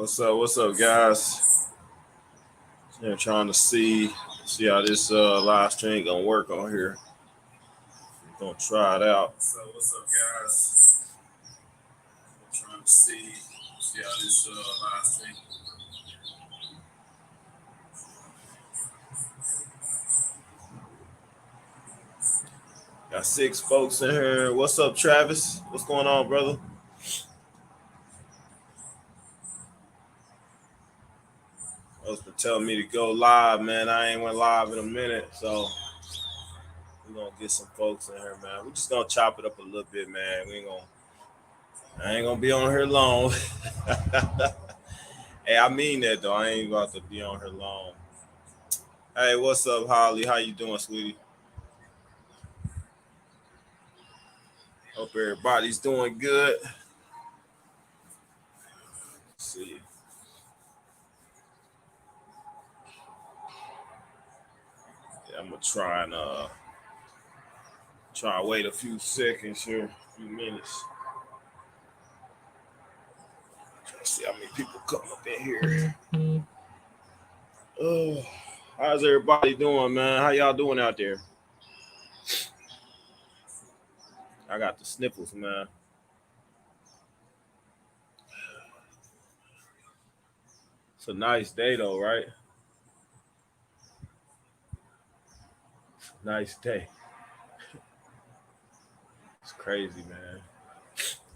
What's up, guys? Yeah, trying to see how this live stream gonna work on here. We're gonna try it out. What's up, guys? Trying to see how this live stream. Got six folks in here. What's up, Travis? What's going on, brother? Folks been telling me to go live, man. I ain't went live in a minute, so we're gonna get some folks in here, man. We're just gonna chop it up a little bit, man. I ain't gonna be on here long. Hey, I mean that though. I ain't about to be on here long. Hey, what's up, Holly? How you doing, sweetie? Hope everybody's doing good. Let's see. Yeah, I'm gonna try and wait a few seconds here, a few minutes. Try to see how many people come up in here. Oh, how's everybody doing, man? How y'all doing out there? I got the sniffles, man. It's a nice day though, right? Nice day. It's crazy, man.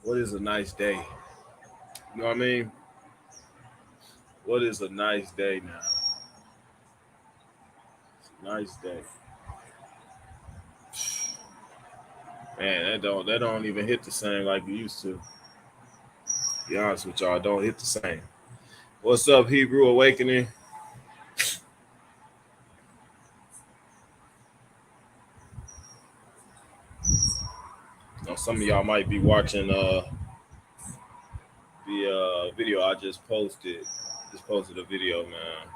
What is a nice day? You know what I mean? What is a nice day now? It's a nice day. Man, that don't even hit the same like it used to. Be honest with y'all, don't hit the same. What's up, Hebrew Awakening? Now, some of y'all might be watching the video I just posted. Just posted a video, man.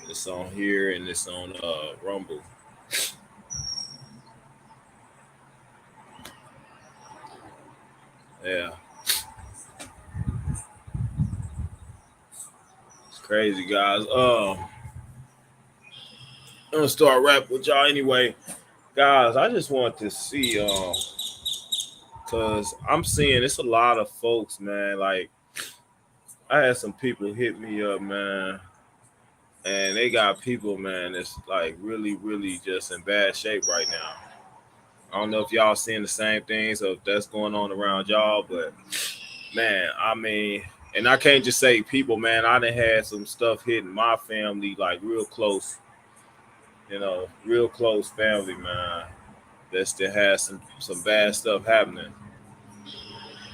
It's on here and it's on Rumble. Yeah. It's crazy, guys. I'm gonna start rap with y'all anyway. Guys, I just want to see cause I'm seeing it's a lot of folks, man. Like I had some people hit me up, man, and they got people, man, that's like really, really just in bad shape right now. I don't know if y'all seeing the same things or if that's going on around y'all, but man, I mean, and I can't just say people, man. I done had some stuff hitting my family like real close, real close family, man. That still has some bad stuff happening,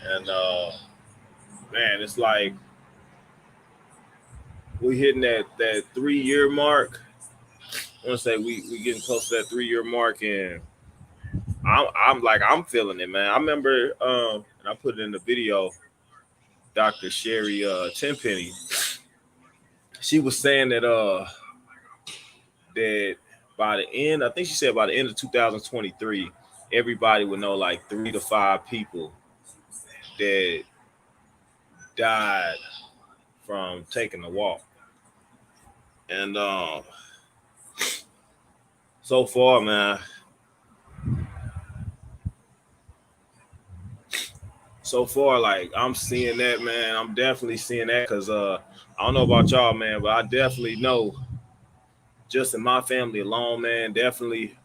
and man, it's like we hitting that 3 year mark. I want to say we getting close to that 3 year mark, and I'm feeling it, man. I remember, and I put it in the video. Dr. Sherry Tenpenny, she was saying that by the end, I think she said by the end of 2023, everybody would know like 3 to 5 people that died from taking a walk. And so far, man, like I'm seeing that, man. I'm definitely seeing that because I don't know about y'all, man, but I definitely know just in my family alone, man, definitely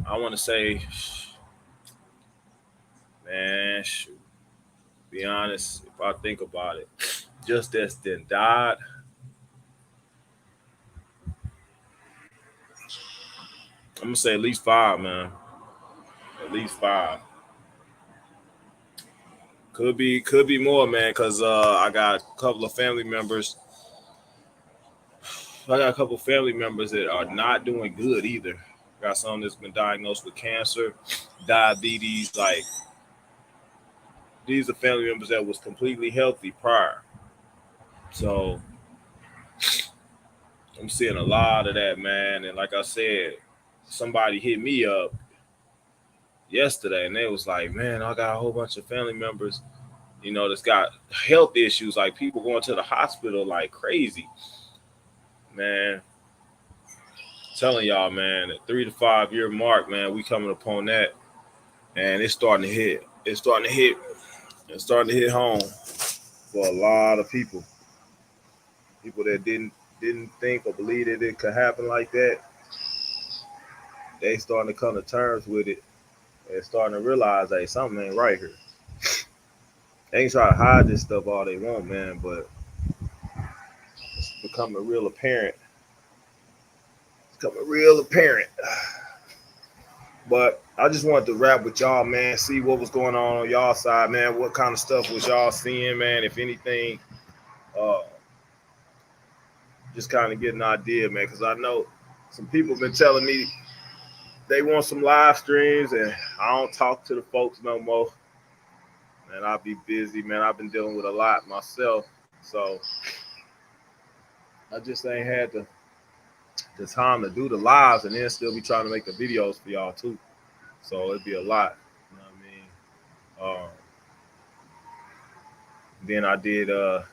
I want to say, man, shoot, be honest, if I think about it, just that's then died. I'm gonna say at least 5, man. At least 5. Could be more, man, because I got a couple of family members. I got a couple of family members that are not doing good either. Got some that's been diagnosed with cancer, diabetes. Like these are family members that was completely healthy prior. So I'm seeing a lot of that, man. And like I said, somebody hit me up yesterday and they was like, man, I got a whole bunch of family members, that's got health issues, like people going to the hospital like crazy, man. Telling y'all, man, the 3 to 5 year mark, man, we coming upon that, and it's starting to hit. It's starting to hit. It's starting to hit home for a lot of people. People that didn't think or believe that it could happen like that, they starting to come to terms with it and starting to realize, hey, something ain't right here. They ain't try to hide this stuff all they want, man, but it's becoming real apparent. It's becoming real apparent. But I just wanted to wrap with y'all, man. See what was going on y'all side, man. What kind of stuff was y'all seeing, man? If anything, uh, just kind of get an idea, man. Because I know some people been telling me they want some live streams, and I don't talk to the folks no more. Man, I'll be busy, man. I've been dealing with a lot myself, so I just ain't had the time to do the lives, and then still be trying to make the videos for y'all too. So it'd be a lot. You know what I mean? Then I did a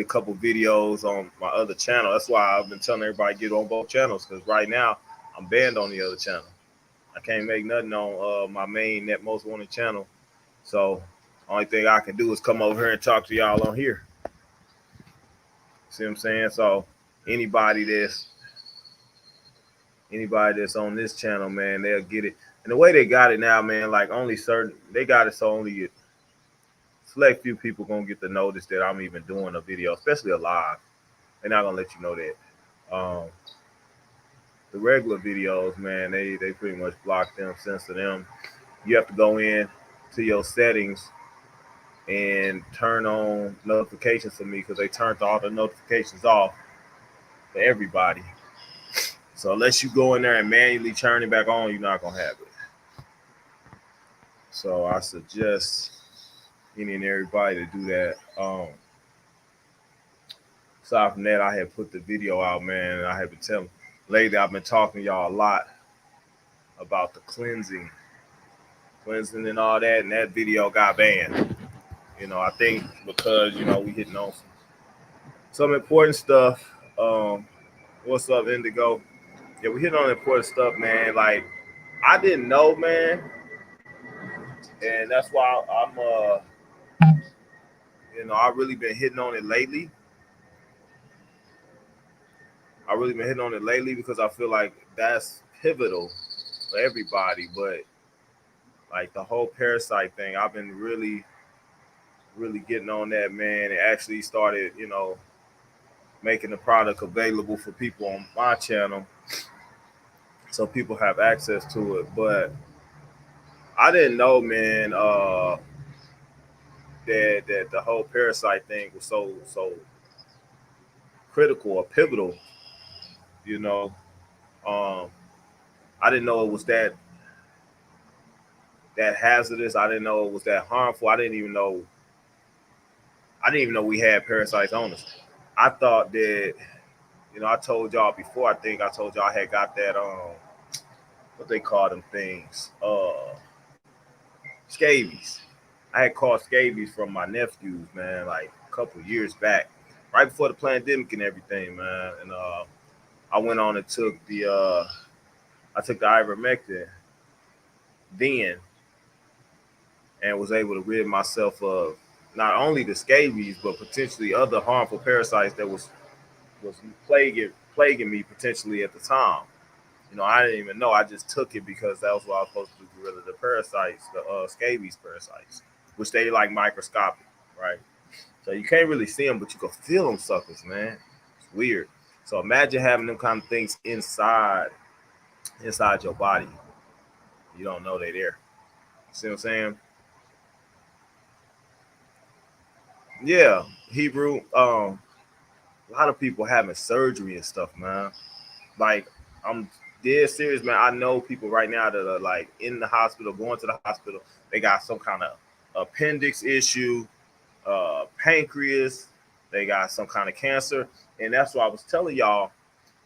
couple videos on my other channel. That's why I've been telling everybody get on both channels, because right now I'm banned on the other channel. I can't make nothing on my main Net Most Wanted channel. So only thing I can do is come over here and talk to y'all on here. See what I'm saying? So anybody that's on this channel, man, they'll get it. And the way they got it now, man, like they got it so only select few people gonna get the notice that I'm even doing a video, especially a live. They're not gonna let you know that. The regular videos, man, they pretty much block them, censor them. You have to go in to your settings and turn on notifications for me, because they turned all the notifications off for everybody. So unless you go in there and manually turn it back on, you're not gonna have it. So I suggest any and everybody to do that. Aside from that, I had put the video out, man, and I have been telling lately, I've been talking to y'all a lot about the cleansing and all that, and that video got banned. I think because we hitting on some important stuff. What's up, Indigo? Yeah, we hit on important stuff, man. Like, I didn't know, man, and that's why I really been hitting on it lately. Because I feel like that's pivotal for everybody. But like the whole parasite thing, I've been really, really getting on that, man. It actually started, making the product available for people on my channel, so people have access to it. But I didn't know, man, that the whole parasite thing was so critical or pivotal. You know, um, I didn't know it was that hazardous. I didn't know it was that harmful. I didn't even know we had parasites on us. I thought that, I told y'all before. I think I told y'all I had got that what they call them things, scabies. I had caught scabies from my nephews, man, like a couple years back, right before the pandemic and everything, man. And I went on and took the ivermectin then, and was able to rid myself of not only the scabies but potentially other harmful parasites that was plaguing me potentially at the time. I didn't even know. I just took it because that was what I was supposed to do, get rid of the parasites, the scabies parasites, which they like microscopic, right? So you can't really see them, but you can feel them suckers, man. It's weird. So imagine having them kind of things inside your body. You don't know they're there. See what I'm saying? Yeah, Hebrew. A lot of people having surgery and stuff, man. Like, I'm dead serious, man. I know people right now that are like in the hospital, going to the hospital. They got some kind of appendix issue, pancreas. They got some kind of cancer, and that's why I was telling y'all.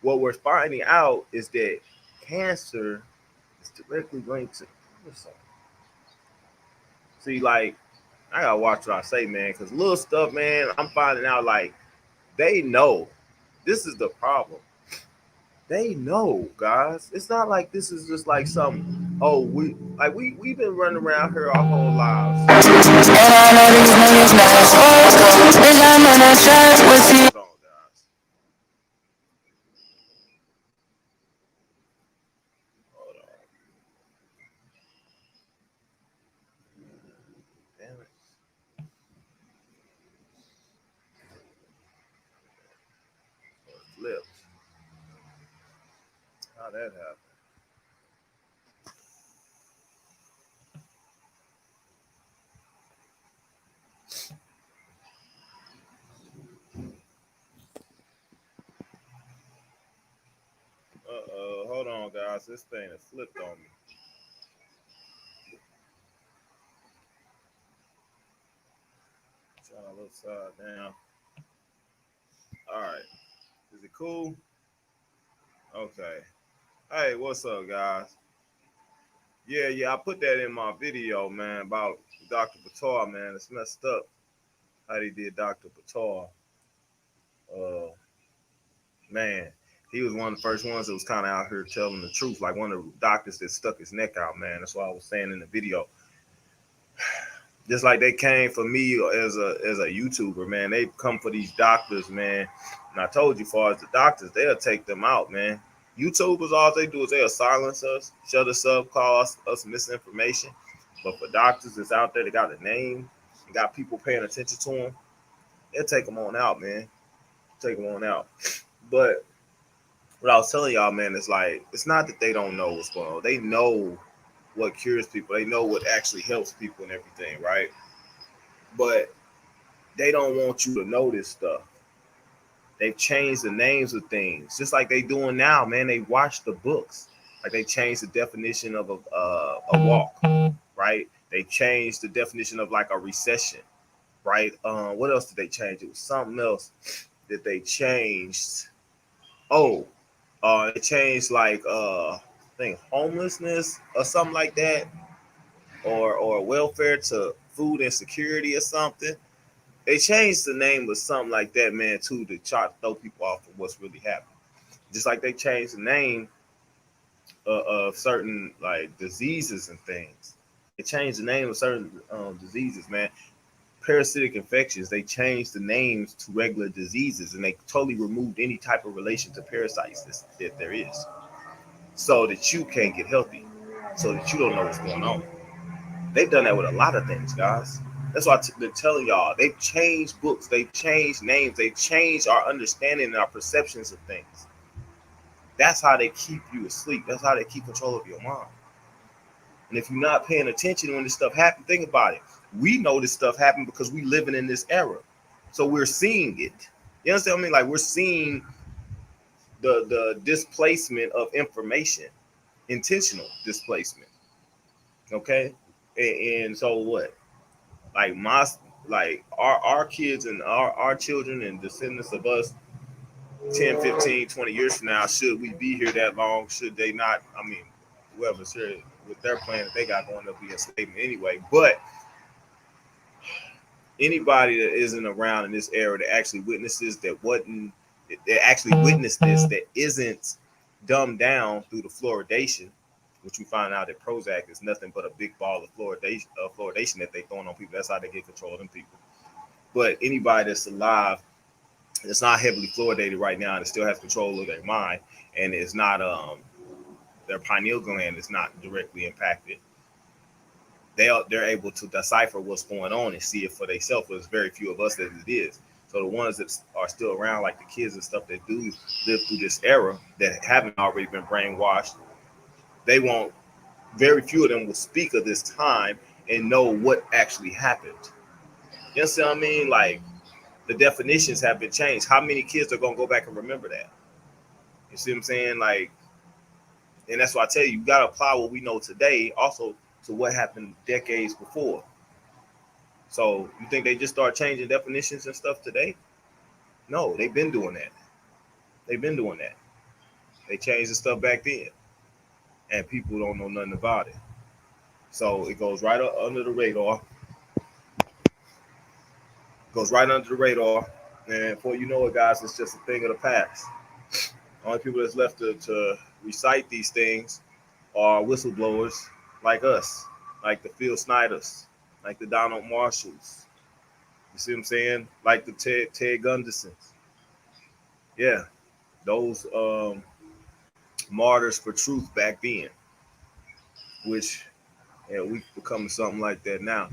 What we're finding out is that cancer is directly linked to parasites. See, like, I gotta watch what I say, man, because little stuff, man, I'm finding out like they know. This is the problem. They know, guys. It's not like this is just like some. Oh, we've been running around here our whole lives. And I know these niggas not supposed. Bitch, I'm in a trap with you. Hold on, guys. Hold on. Damn it. Flipped. How that happened? Hold on, guys. This thing has flipped on me. Trying to look upside down. All right. Is it cool? Okay. Hey, what's up, guys? Yeah. I put that in my video, man, about Dr. Patar, man. It's messed up how they did Dr. Patar. Uh, man, he was one of the first ones that was kind of out here telling the truth, like one of the doctors that stuck his neck out, man. That's what I was saying in the video. Just like they came for me as a YouTuber, man. They come for these doctors, man. And I told you, as far as the doctors, they'll take them out, man. YouTubers, all they do is they'll silence us, shut us up, call us misinformation. But for doctors that's out there, they got a name, they got people paying attention to them, they'll take them on out, man. Take them on out. But what I was telling y'all, man, is like, it's not that they don't know what's going on. They know what cures people. They know what actually helps people and everything, right? But they don't want you to know this stuff. They've changed the names of things, just like they doing now, man. They watch the books, like they changed the definition of a walk, right? They changed the definition of like a recession, right? What else did they change? It was something else that they changed. Oh, it changed like I think homelessness or something like that, or welfare to food insecurity or something. They changed the name of something like that, man, too, to try to throw people off of what's really happening. Just like they changed the name of certain like diseases and things. They changed the name of certain diseases, man. Parasitic infections. They changed the names to regular diseases, and they totally removed any type of relation to parasites that there is, so that you can't get healthy, so that you don't know what's going on. They've done that with a lot of things, guys. That's why I've been telling y'all. They've changed books. They've changed names. They've changed our understanding and our perceptions of things. That's how they keep you asleep. That's how they keep control of your mind. And if you're not paying attention when this stuff happens, think about it. We know this stuff happened because we living in this era. So we're seeing it. You understand what I mean? Like we're seeing the displacement of information, intentional displacement. Okay? And so what? Like our kids and our children and descendants of us 10, 15, 20 years from now, should we be here that long, should they not, I mean, whoever's here with their plan that they got going, they'll be enslavement anyway. But anybody that isn't around in this era that actually witnesses that actually witnessed this, that isn't dumbed down through the fluoridation, which we find out that Prozac is nothing but a big ball of fluoridation that they throwing on people. That's how they get control of them people. But anybody that's alive, that's not heavily fluoridated right now, and still has control of their mind, and is not their pineal gland is not directly impacted, they're able to decipher what's going on and see it for themselves. There's very few of us that it is. So the ones that are still around, like the kids and stuff that do live through this era that haven't already been brainwashed, they won't. Very few of them will speak of this time and know what actually happened. You know what I mean? Like the definitions have been changed. How many kids are gonna go back and remember that? You see what I'm saying? Like, and that's why I tell you, you gotta apply what we know today also to what happened decades before. So you think they just start changing definitions and stuff today? No, they've been doing that. They've been doing that. They changed the stuff back then, and people don't know nothing about it. So it goes right up under the radar. Goes right under the radar. And before you know it, guys, it's just a thing of the past. Only people that's left to recite these things are whistleblowers like us, like the Phil Snyders, like the Donald Marshalls. You see what I'm saying? Like the Ted Gundersons. Yeah, those martyrs for truth back then, which we've become something like that now.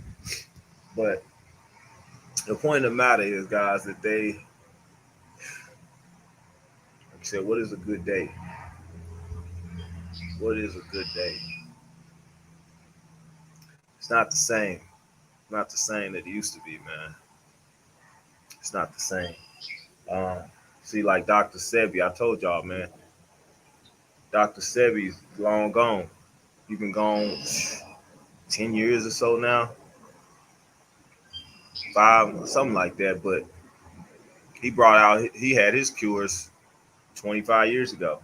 But the point of the matter is, guys, that they, like I said, what is a good day? What is a good day? It's not the same. Not the same that it used to be, man. It's not the same. Um, See, like Dr. Sebi, I told y'all, man. Dr. Sebi's long gone. You've been gone 10 years or so now, 5, something like that. But he brought out, he had his cures 25 years ago.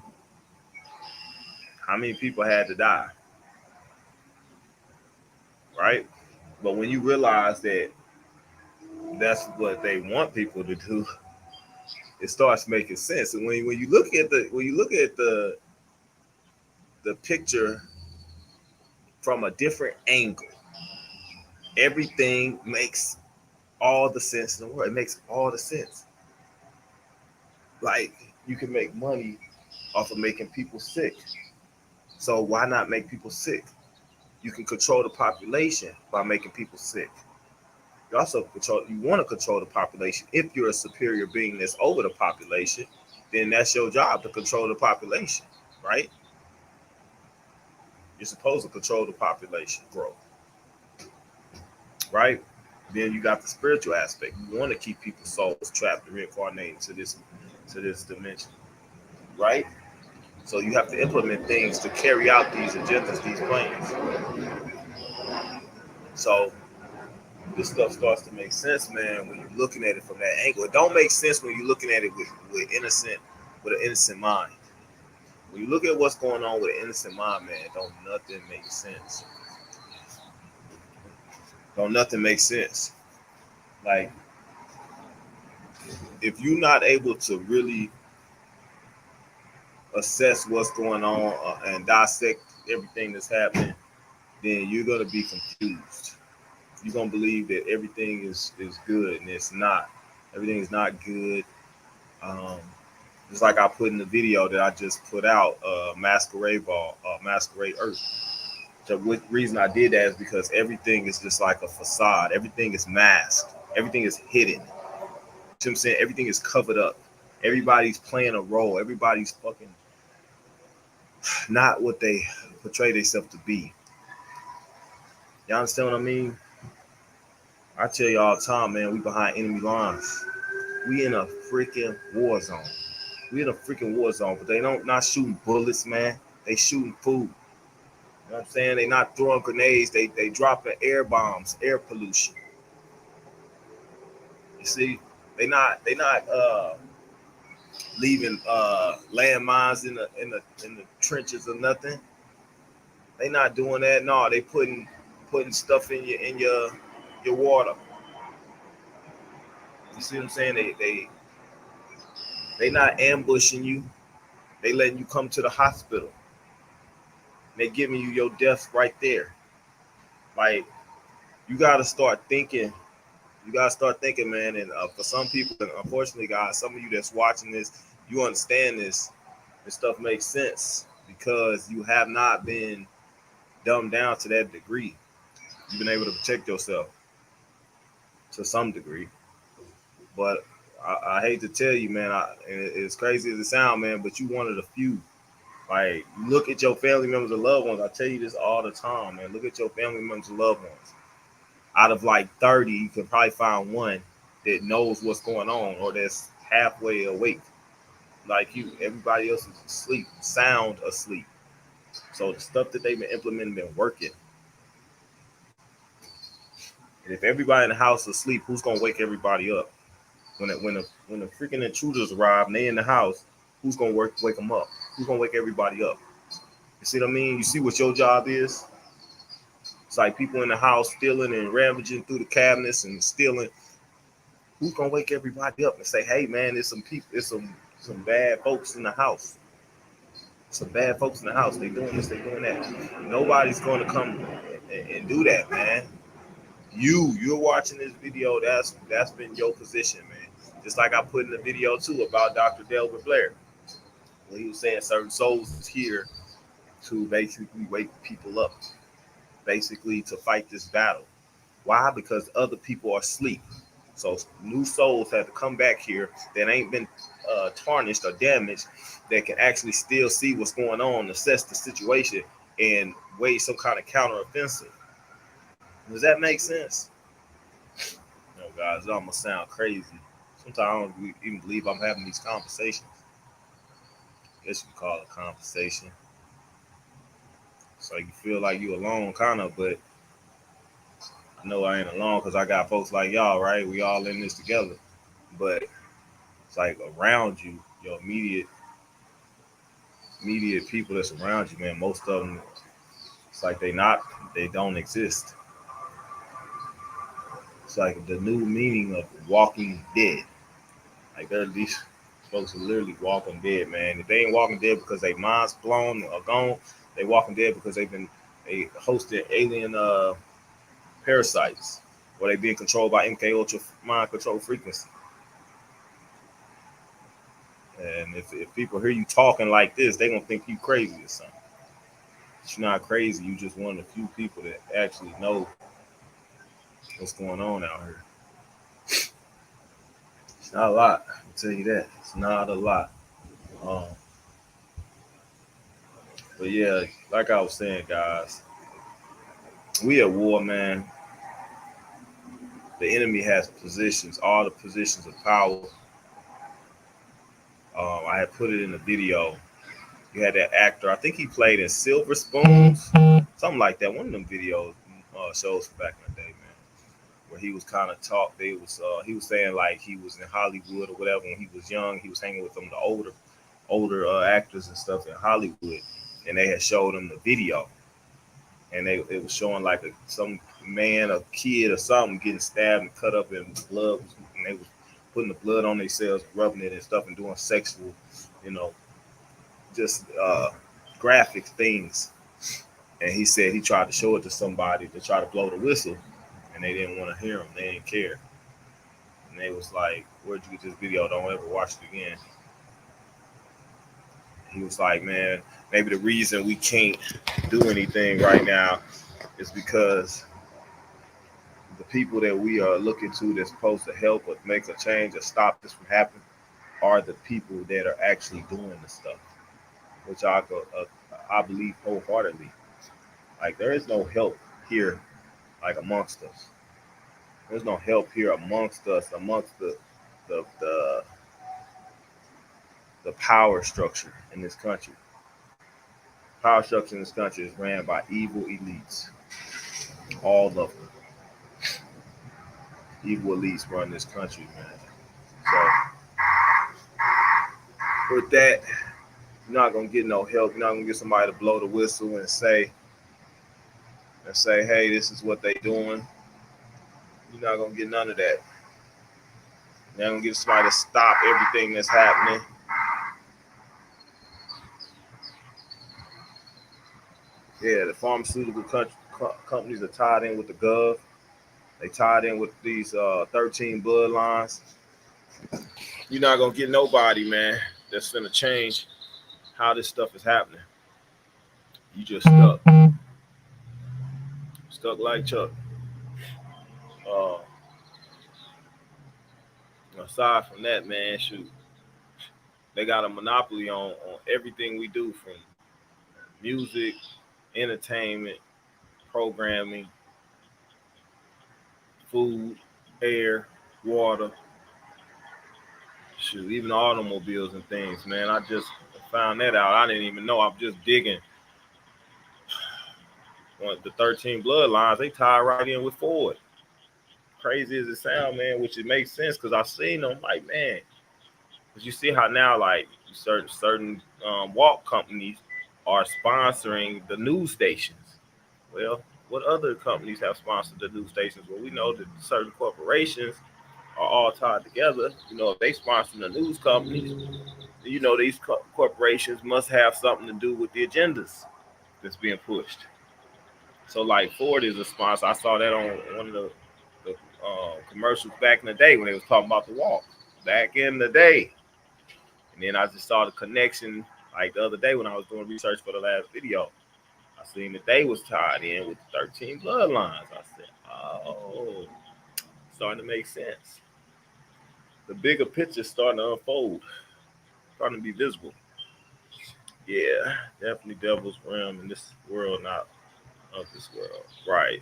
How many people had to die? Right? But when you realize that that's what they want people to do, it starts making sense. And when you look at the picture from a different angle, everything makes all the sense in the world. It makes all the sense. Like, you can make money off of making people sick. So why not make people sick? You can control the population by making people sick. You also want to control the population. If you're a superior being that's over the population, then that's your job, to control the population, right? You're supposed to control the population growth, right? Then you got the spiritual aspect. You want to keep people's souls trapped and reincarnated to this dimension, right? So you have to implement things to carry out these agendas, these plans. So this stuff starts to make sense, man, when you're looking at it from that angle. It don't make sense when you're looking at it with an innocent mind. When you look at what's going on with an innocent mind, man, don't nothing make sense. Don't nothing make sense. Like, if you're not able to really assess what's going on and dissect everything that's happening, then you're gonna be confused. You're gonna believe that everything is good, and it's not. Everything is not good. Just like I put in the video that I just put out, Masquerade Ball, Masquerade Earth. The reason I did that is because everything is just like a facade. Everything is masked. Everything is hidden. You know what I'm saying? Everything is covered up. Everybody's playing a role. Everybody's fucking not what they portray themselves to be. Y'all understand what I mean? I tell you all the time, man, we behind enemy lines. We in a freaking war zone. We in a freaking war zone, but they not shooting bullets, man. They shooting food. You know what I'm saying? They not throwing grenades. They dropping air bombs, air pollution. You see, they not leaving landmines in the trenches or nothing. They not doing that. No, they putting stuff in your water. You see what I'm saying? They not ambushing you. They letting you come to the hospital. They giving you your death right there. Like, you gotta start thinking. You gotta start thinking, man. And for some people, unfortunately, guys, some of you that's watching this, you understand this. This stuff makes sense because you have not been dumbed down to that degree. You've been able to protect yourself to some degree. But I hate to tell you, man, it's crazy as it sounds, man, but you one of the few. Like, look at your family members and loved ones. I tell you this all the time, man. Look at your family members and loved ones. Out of like 30, you can probably find one that knows what's going on or that's halfway awake. Like you, everybody else is asleep, sound asleep. So the stuff that they've been implementing been working. And if everybody in the house is asleep, who's gonna wake everybody up? When the freaking intruders arrive and they in the house, who's gonna wake them up? Who's gonna wake everybody up? You see what I mean? You see what your job is? It's like people in the house stealing and ravaging through the cabinets and stealing. Who's gonna wake everybody up and say, "Hey, man, there's some people, there's some bad folks in the house. Some bad folks in the house. They doing this, they doing that." Nobody's gonna come and do that, man. You're watching this video. That's been your position, man. Just like I put in the video too about Dr. Delbert Blair, when he was saying certain souls is here to basically wake people up, basically to fight this battle. Why? Because other people are asleep. So new souls have to come back here that ain't been tarnished or damaged, that can actually still see what's going on, assess the situation, and wage some kind of counteroffensive. Does that make sense? No, guys, it almost sound crazy. Sometimes I don't even believe I'm having these conversations. I guess you can call it a conversation. So you feel like you alone, kind of, but I know I ain't alone because I got folks like y'all, right? We all in this together. But it's like around you, your immediate people that's around you, man. Most of them, it's like they don't exist. It's like the new meaning of walking dead. Like these folks are literally walking dead, man. If they ain't walking dead because they minds blown or gone, they walking dead because they hosted alien parasites, or they being controlled by MK Ultra mind control frequency. And if people hear you talking like this, they gonna think you crazy or something. But you're not crazy. You just one of the few people that actually know what's going on out here. It's not a lot. I can tell you that. It's not a lot. Um, but yeah, like I was saying, guys, we at war, man. The enemy has positions, all the positions of power. I had put it in the video. You had that actor. I think he played in Silver Spoons, something like that. One of them videos shows from back in the day, man, where he was kind of talk. He was saying like he was in Hollywood or whatever when he was young. He was hanging with some of the older actors and stuff in Hollywood, and they had showed him the video, and it was showing like some man, a kid or something getting stabbed and cut up in blood, and they was putting the blood on themselves, rubbing it and stuff, and doing sexual, you know, just graphic things. And he said he tried to show it to somebody to try to blow the whistle, and they didn't want to hear him. They didn't care. And they was like, "Where'd you get this video? Don't ever watch it again." He was like, "Man, maybe the reason we can't do anything right now is because the people that we are looking to that's supposed to help or make a change or stop this from happening are the people that are actually doing the stuff," which I believe wholeheartedly. Like there is no help here, like amongst us. There's no help here amongst us, amongst the the, the power structure in this country. Power structure in this country is ran by evil elites. All of them. Evil elites run this country, man. So with that, you're not gonna get no help. You're not gonna get somebody to blow the whistle and say, "Hey, this is what they doing." You're not gonna get none of that. You're not gonna get somebody to stop everything that's happening. Yeah, the pharmaceutical companies are tied in with the gov. They tied in with these 13 bloodlines. You're not gonna get nobody, man, that's gonna change how this stuff is happening. You just stuck like Chuck. Uh, Aside from that, man, shoot, they got a monopoly on everything we do, from music, entertainment, programming, food, air, water, shoot, even automobiles and things, man. I just found that out. I didn't even know. I'm just digging. The 13 bloodlines, they tie right in with Ford. Crazy as it sounds, man, which it makes sense because I've seen them, like, man, because you see how now, like, certain walk companies are sponsoring the news stations. Well, what other companies have sponsored the news stations? Well, we know that certain corporations are all tied together. If they sponsor the news companies, these corporations must have something to do with the agendas that's being pushed. So like Ford is a sponsor. I saw that on one of the commercials back in the day when they was talking about the walk back in the day. And then I just saw the connection like the other day when I was doing research for the last video. I seen that they was tied in with 13 bloodlines. I said, oh, starting to make sense. The bigger picture starting to unfold, starting to be visible. Yeah, definitely devil's realm in this world, not of this world. Right.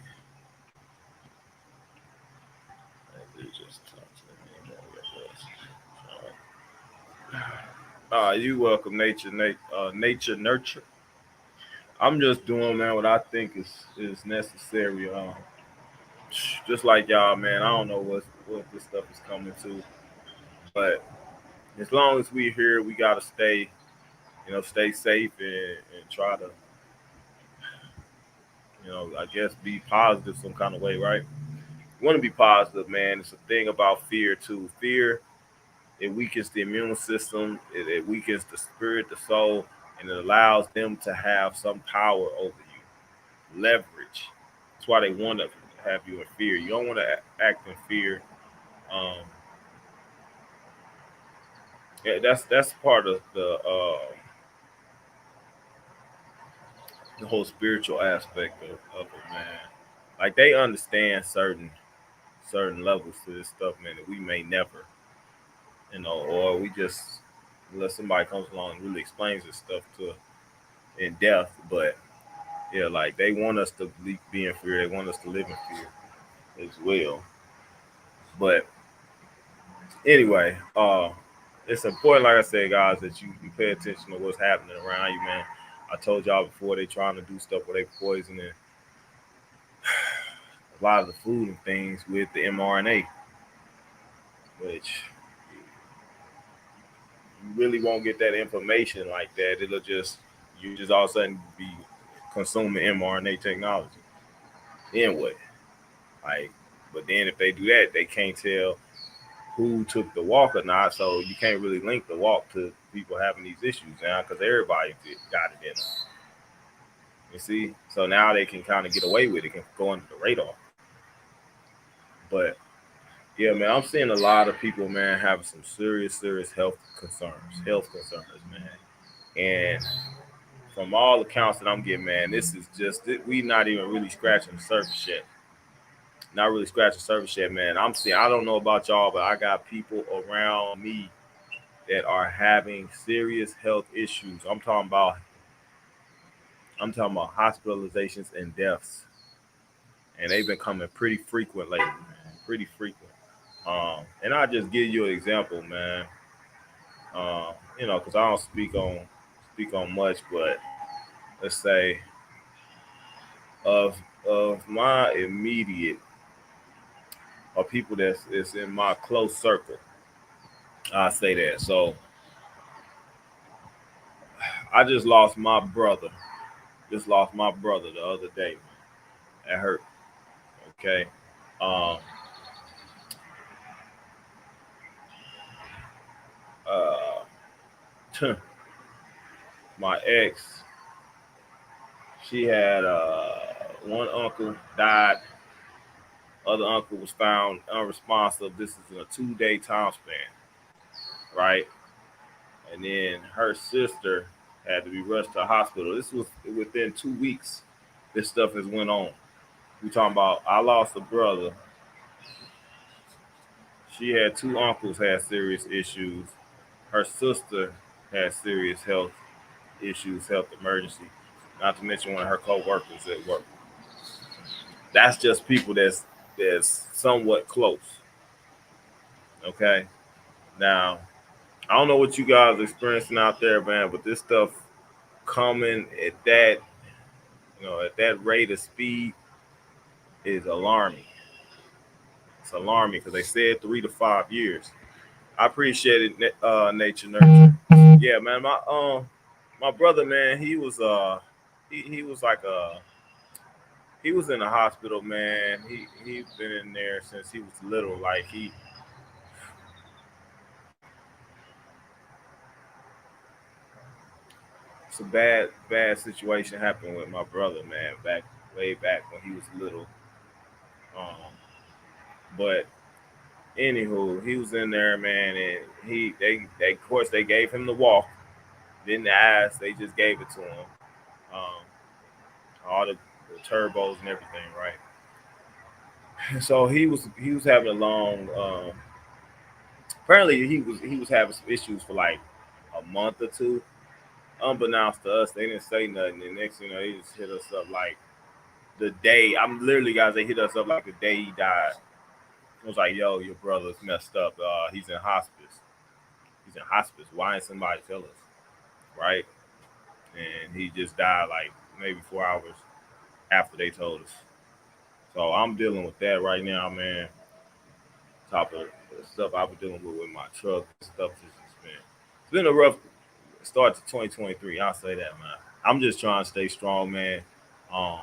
You welcome, nature nurture. I'm just doing, man, what I think is necessary. Just like y'all, man. I don't know what this stuff is coming to, but as long as we're here, we gotta stay safe and try to, I guess be positive some kind of way, right? You want to be positive, man. It's a thing about fear too. Fear, it weakens the immune system. It weakens the spirit, the soul, and it allows them to have some power over you, leverage. That's why they want to have you in fear. You don't want to act in fear. Um, yeah, that's part of the whole spiritual aspect of it, man. Like they understand certain levels to this stuff, man, that we may never, or we just unless somebody comes along and really explains this stuff to in depth. But yeah, like they want us to be in fear. They want us to live in fear as well. But anyway, it's important, like I said, guys, that you pay attention to what's happening around you, man. I told y'all before they trying to do stuff where they poisoning a lot of the food and things with the mRNA, which you really won't get that information like that. It'll just you just all of a sudden be consuming mRNA technology. Anyway, like, but then if they do that, they can't tell who took the walk or not, so you can't really link the walk to people having these issues now because everybody got it in them. You see, so now they can kind of get away with it, can go under the radar. But yeah, man, I'm seeing a lot of people, man, having some serious health concerns, man. And from all accounts that I'm getting, man, this is just we not even really scratching the surface yet. Not really scratching the surface yet, man. I'm seeing. I don't know about y'all, but I got people around me that are having serious health issues. I'm talking about hospitalizations and deaths, and they've been coming pretty frequent lately, man. Pretty frequent. And I'll just give you an example, man. Because I don't speak on much, but let's say of my immediate or people that's in my close circle. I say that. So I just lost my brother. Just lost my brother the other day. That hurt. Okay. Um. My ex, she had one uncle died. Other uncle was found unresponsive. This is in a 2 day time span, right? And then her sister had to be rushed to the hospital. This was within 2 weeks. This stuff has went on. We talking about I lost a brother. She had two uncles had serious issues. Her sister had serious health issues, health emergency. Not to mention one of her co-workers at work. That's just people that's somewhat close. Okay. Now, I don't know what you guys are experiencing out there, man, but this stuff coming at that rate of speed is alarming. It's alarming because they said 3 to 5 years. I appreciate it, nature nurture. Yeah, man. My brother, man, he was like he was in the hospital, man. He's been in there since he was little. Like it's a bad situation happened with my brother, man, way back when he was little. Um, but anywho, he was in there, man, and they of course they gave him the walk, didn't ask, they just gave it to him. Um, all the turbos and everything, right? So he was having a long. Apparently he was having some issues for like a month or two. Unbeknownst to us, they didn't say nothing. And next thing you know, they just hit us up like the day. I'm literally, guys. They hit us up like the day he died. It was like, yo, your brother's messed up. He's in hospice. He's in hospice. Why didn't somebody tell us? Right? And he just died like maybe 4 hours after they told us. So I'm dealing with that right now, man. Top of the stuff I've been dealing with my truck and stuff. It's been a rough start to 2023. I'll say that, man. I'm just trying to stay strong, man. Um,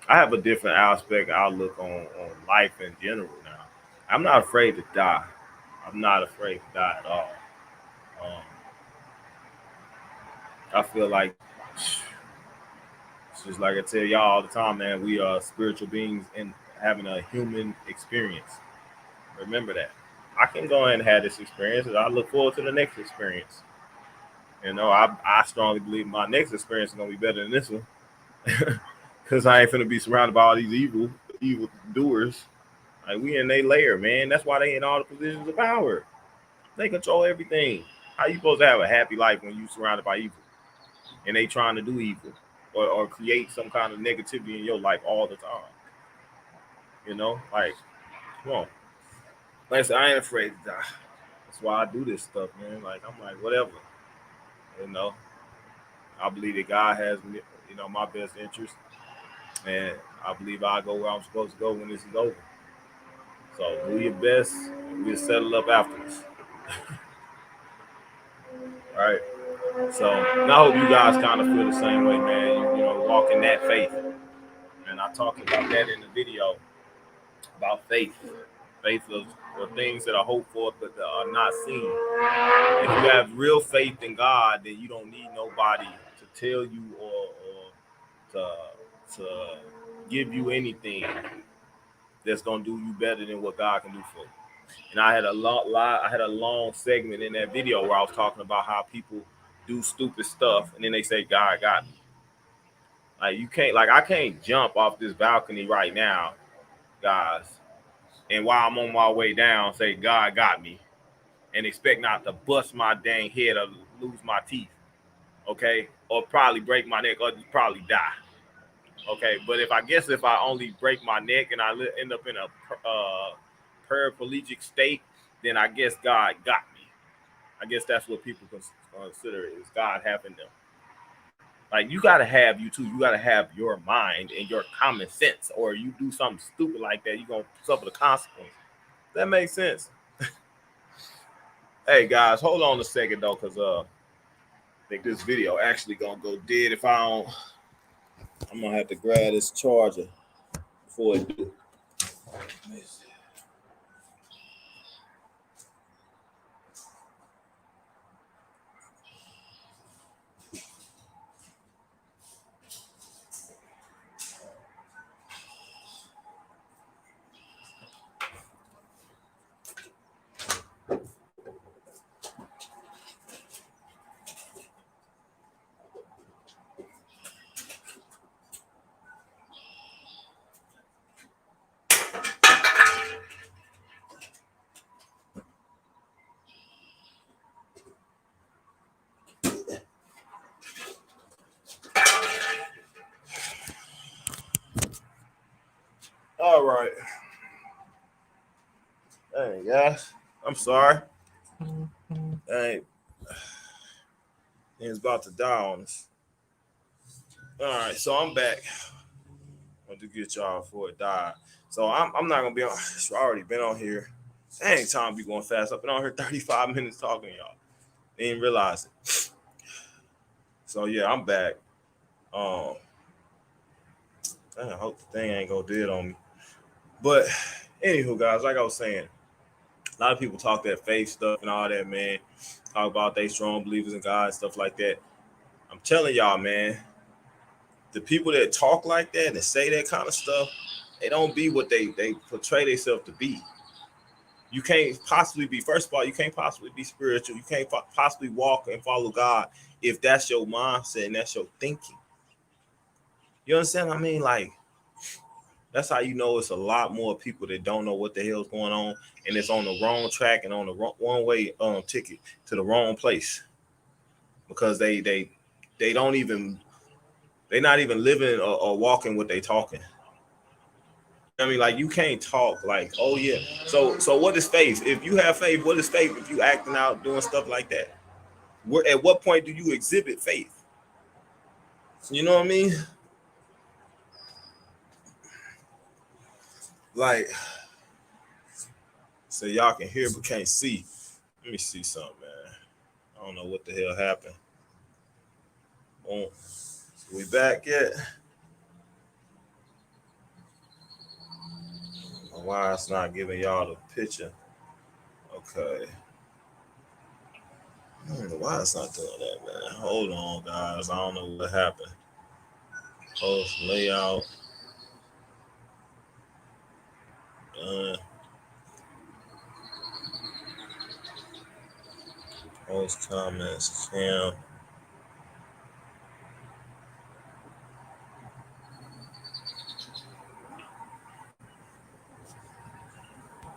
I have a different outlook on life in general now. I'm not afraid to die. I'm not afraid to die at all. Um, I feel like it's just like I tell y'all all the time, man. We are spiritual beings and having a human experience. Remember that. I can go ahead and have this experience, and I look forward to the next experience. I strongly believe my next experience is gonna be better than this one, because I ain't finna be surrounded by all these evil doers. Like we in their layer, man. That's why they in all the positions of power. They control everything. How you supposed to have a happy life when you surrounded by evil and they trying to do evil or create some kind of negativity in your life all the time? Like, come on. Like I said, I ain't afraid to die. That's why I do this stuff, man. Like I'm like, whatever. You know, I believe that God has, my best interest, and I believe I go where I'm supposed to go when this is over. So do your best. We'll settle up afterwards. All right. So and I hope you guys kind of feel the same way, man. Walk in that faith. And I talked about that in the video about faith. Faith of things that are hoped for but that are not seen. If you have real faith in God, then you don't need nobody to tell you or to give you anything that's gonna do you better than what God can do for you. And I had a long segment in that video where I was talking about how people do stupid stuff and then they say God got me. Like I can't jump off this balcony right now, guys, and while I'm on my way down, say God got me, and expect not to bust my dang head or lose my teeth, okay, or probably break my neck or probably die, okay. But if I only break my neck and I end up in a paraplegic state, then I guess God got me. I guess that's what people consider is God having them. Like you gotta have you too. You gotta have your mind and your common sense, or you do something stupid like that, you're gonna suffer the consequences. That makes sense. Hey guys, hold on a second though, because I think this video actually gonna go dead if I don't. I'm gonna have to grab this charger before it do. All right. Hey guys, I'm sorry. Hey, it's about to die on us. All right, so I'm back. I want to get y'all before it died. So I'm not gonna be on. I already been on here. Dang, time be going fast. I've been on here 35 minutes talking to y'all. Didn't realize it. So yeah, I'm back. Um, I hope the thing ain't gonna dead on me. But anywho, guys, like I was saying, a lot of people talk that faith stuff and all that, man. Talk about they strong believers in God and stuff like that. I'm telling y'all, man, the people that talk like that and say that kind of stuff, they don't be what they portray themselves to be. You can't possibly be, first of all, you can't possibly be spiritual. You can't possibly walk and follow God if that's your mindset and that's your thinking. You understand what I mean? Like, that's how you know it's a lot more people that don't know what the hell's going on and it's on the wrong track and on the wrong one-way ticket to the wrong place because they don't even, they're not even living or walking what they talking. I mean, like, you can't talk like, oh yeah. So what is faith? If you have faith, what is faith? If you acting out doing stuff like that, where at what point do you exhibit faith? You know what I mean? Like, so y'all can hear but can't see. Let me see something, man. I don't know what the hell happened. Oh, we back yet? Why it's not giving y'all the picture? Okay. I don't know why it's not doing that, man. Hold on, guys. I don't know what happened. Post layout. Post comments. Cam.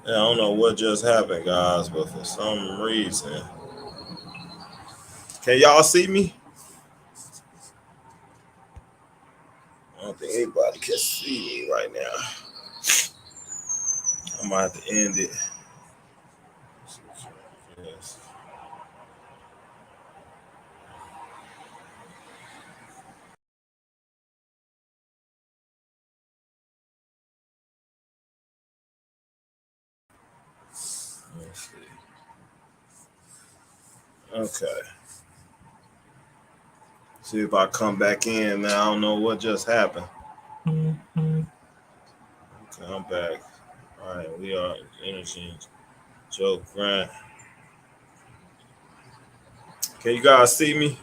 Yeah, I don't know what just happened, guys, but for some reason, can y'all see me? I don't think anybody can see me right now. I might have to end it. Yes. Let's see. Okay. See if I come back in now. I don't know what just happened. Okay, I'm back. All right, we are Energy Joe Grant. Can you guys see me?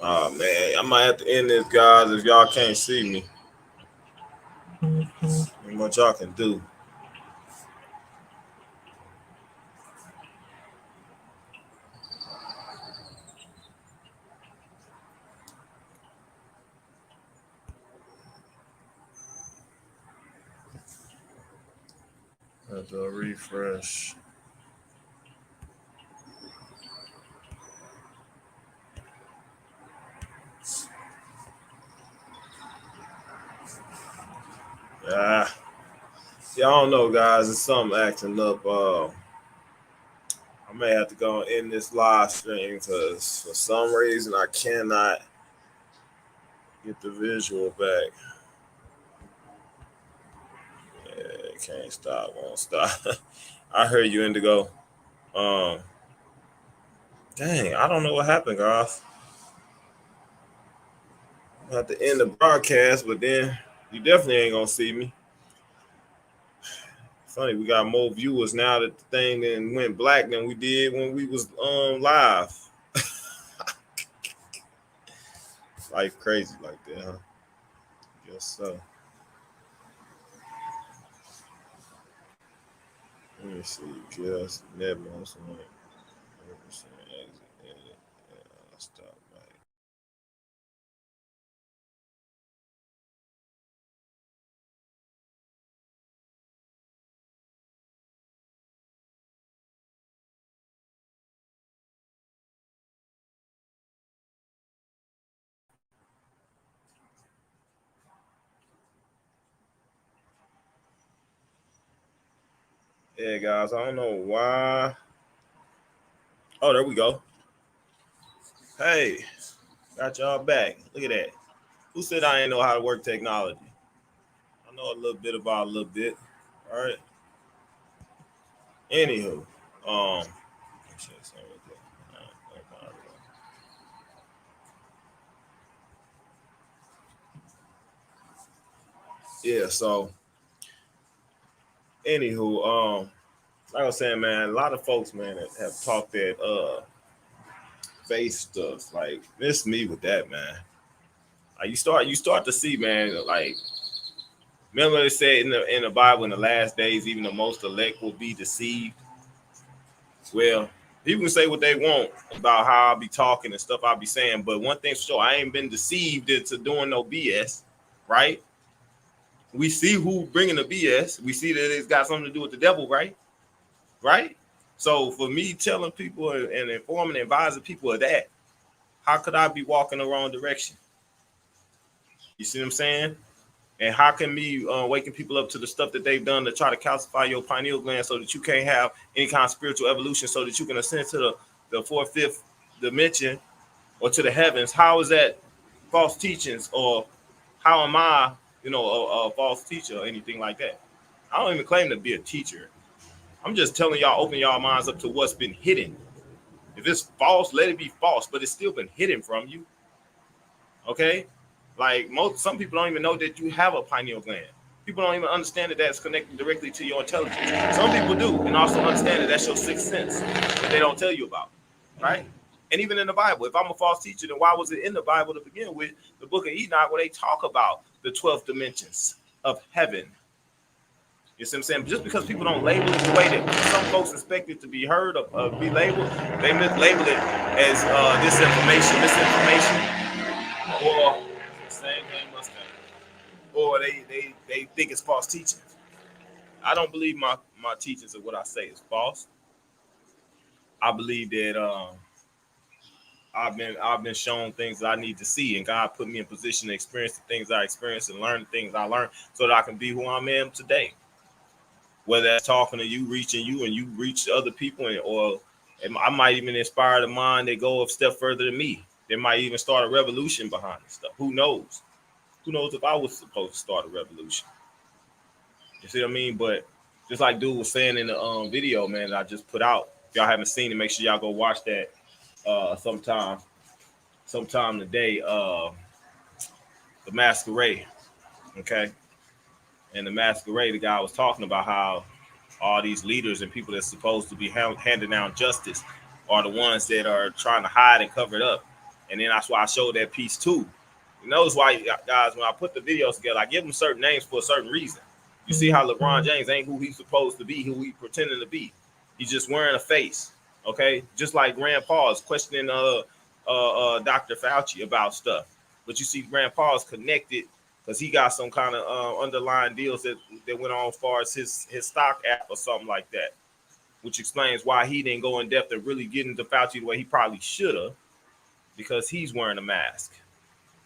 Oh man, I might have to end this, guys, if y'all can't see me. Ain't much y'all can do. Let's do a refresh. Yeah. See, I don't know, guys. It's something acting up. I may have to go in this live stream because for some reason I cannot get the visual back. Yeah, can't stop, won't stop. I heard you, Indigo. Um, Dang, I don't know what happened, guys. I have to end the broadcast, but then you definitely ain't gonna see me. Funny, we got more viewers now that the thing then went black than we did when we was live. Life crazy like that, huh? Guess so. Let me see. Just Netmos. Stop. Right. Yeah, guys. I don't know why. Oh, there we go. Hey, got y'all back. Look at that. Who said I ain't know how to work technology? I know a little bit about a little bit. All right. Anywho, um, yeah. So, anywho, like I was saying, man, a lot of folks, man, that have talked that face stuff. Like, miss me with that, man. Like you start to see, man, like remember it said in the Bible in the last days, even the most elect will be deceived. Well, people can say what they want about how I'll be talking and stuff I'll be saying, but one thing's for sure, I ain't been deceived into doing no BS, right? We see who bringing the BS. We see that it's got something to do with the devil, right? Right? So for me telling people and informing and advising people of that, how could I be walking the wrong direction? You see what I'm saying? And how can me waking people up to the stuff that they've done to try to calcify your pineal gland so that you can't have any kind of spiritual evolution so that you can ascend to the fourth, fifth dimension or to the heavens? How is that false teachings, or how am I, a false teacher or anything like that? I don't even claim to be a teacher. I'm just telling y'all, open y'all minds up to what's been hidden. If it's false, let it be false, but it's still been hidden from you. Okay? Like some people don't even know that you have a pineal gland. People don't even understand that that's connected directly to your intelligence. Some people do, and also understand that that's your sixth sense that they don't tell you about, right? And even in the Bible, if I'm a false teacher, then why was it in the Bible to begin with, the book of Enoch, where they talk about the 12 dimensions of heaven? You see what I'm saying? Just because people don't label it the way that some folks expect it to be heard or be labeled, they mislabel it as disinformation, misinformation, or same thing must have. Or they think it's false teaching. I don't believe my teachings of what I say is false. I believe that I've been shown things that I need to see, and God put me in position to experience the things I experienced and learn the things I learned so that I can be who I am today. Whether that's talking to you, reaching you, and you reach other people, or I might even inspire the mind that go a step further than me. They might even start a revolution behind this stuff. Who knows? Who knows if I was supposed to start a revolution? You see what I mean? But just like dude was saying in the video, man, that I just put out. If y'all haven't seen it, make sure y'all go watch that sometime today. The Masquerade, okay? And the Masquerade, the guy was talking about how all these leaders and people that's supposed to be handing down justice are the ones that are trying to hide and cover it up. And then that's why I showed that piece too. You notice why, guys, when I put the videos together, I give them certain names for a certain reason. You see how LeBron James ain't who he's supposed to be, who he pretending to be. He's just wearing a face, okay? Just like Grandpa is questioning Dr. Fauci about stuff. But you see Grandpa is connected because he got some kind of underlying deals that went on as far as his stock app or something like that, which explains why he didn't go in depth and really get into Fauci the way he probably should have, because he's wearing a mask.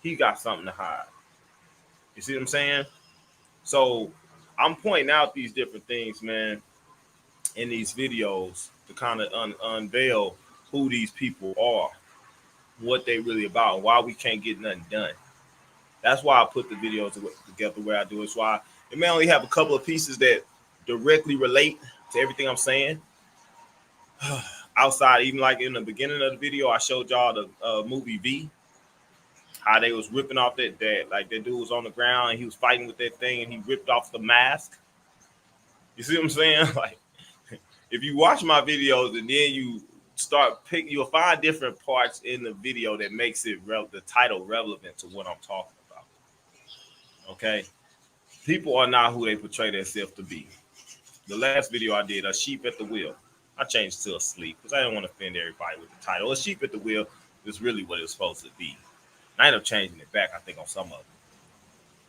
He got something to hide. You see what I'm saying? So I'm pointing out these different things, man, in these videos to kind of unveil who these people are, what they really about, and why we can't get nothing done. That's why I put the videos together the way I do. It's why it may only have a couple of pieces that directly relate to everything I'm saying. Outside, even like in the beginning of the video, I showed y'all the movie V, how they was ripping off that like that dude was on the ground and he was fighting with that thing and he ripped off the mask. You see what I'm saying? Like, if you watch my videos and then you start picking, you'll find different parts in the video that makes it the title relevant to what I'm talking about. Okay, people are not who they portray themselves to be. The last video I did, a sheep at the wheel, I changed to a sleep because I didn't want to offend everybody with the title. A sheep at the wheel is really what it's supposed to be. I ended up changing it back, I think, on some of them.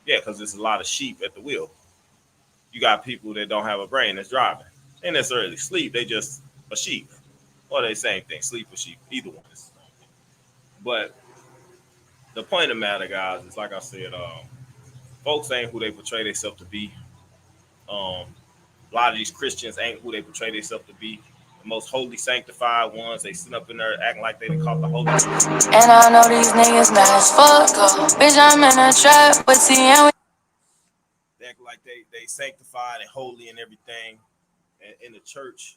Yeah, because there's a lot of sheep at the wheel. You got people that don't have a brain that's driving. They ain't necessarily sleep, they just a sheep. Or they same thing, sleep or sheep, either one is the same thing. But the point of the matter, guys, is like I said, folks ain't who they portray themselves to be. A lot of these Christians ain't who they portray themselves to be. The most holy, sanctified ones, they sit up in there acting like they caught the Holy Spirit. And I know these niggas mad as fuck. Bitch, I'm in a trap with TN. They act like they sanctified and holy and everything in the church.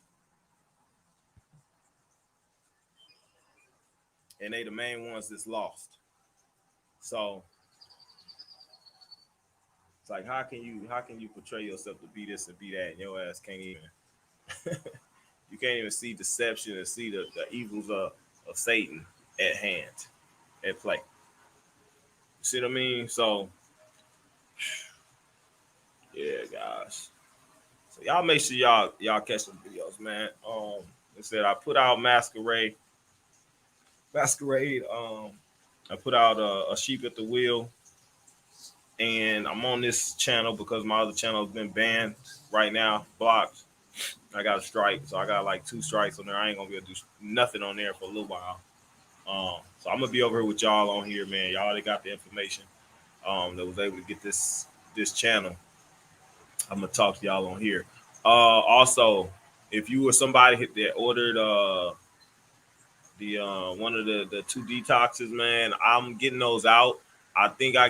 And they the main ones that's lost. So it's like, how can you portray yourself to be this and be that, and your ass can't even You can't even see deception and see the evils of Satan at hand, at play. You see what I mean? So, yeah, guys. So y'all make sure y'all catch some videos, man. I said I put out Masquerade. I put out a sheep at the wheel, and I'm on this channel because my other channel has been banned right now, blocked. I got a strike, so I got like 2 strikes on there. I ain't gonna be able to do nothing on there for a little while. So I'm gonna be over here with y'all on here, man. Y'all already got the information. That was able to get this channel. I'm gonna talk to y'all on here. Also, if you were somebody that ordered the one of the 2 detoxes, man, I'm getting those out. I think I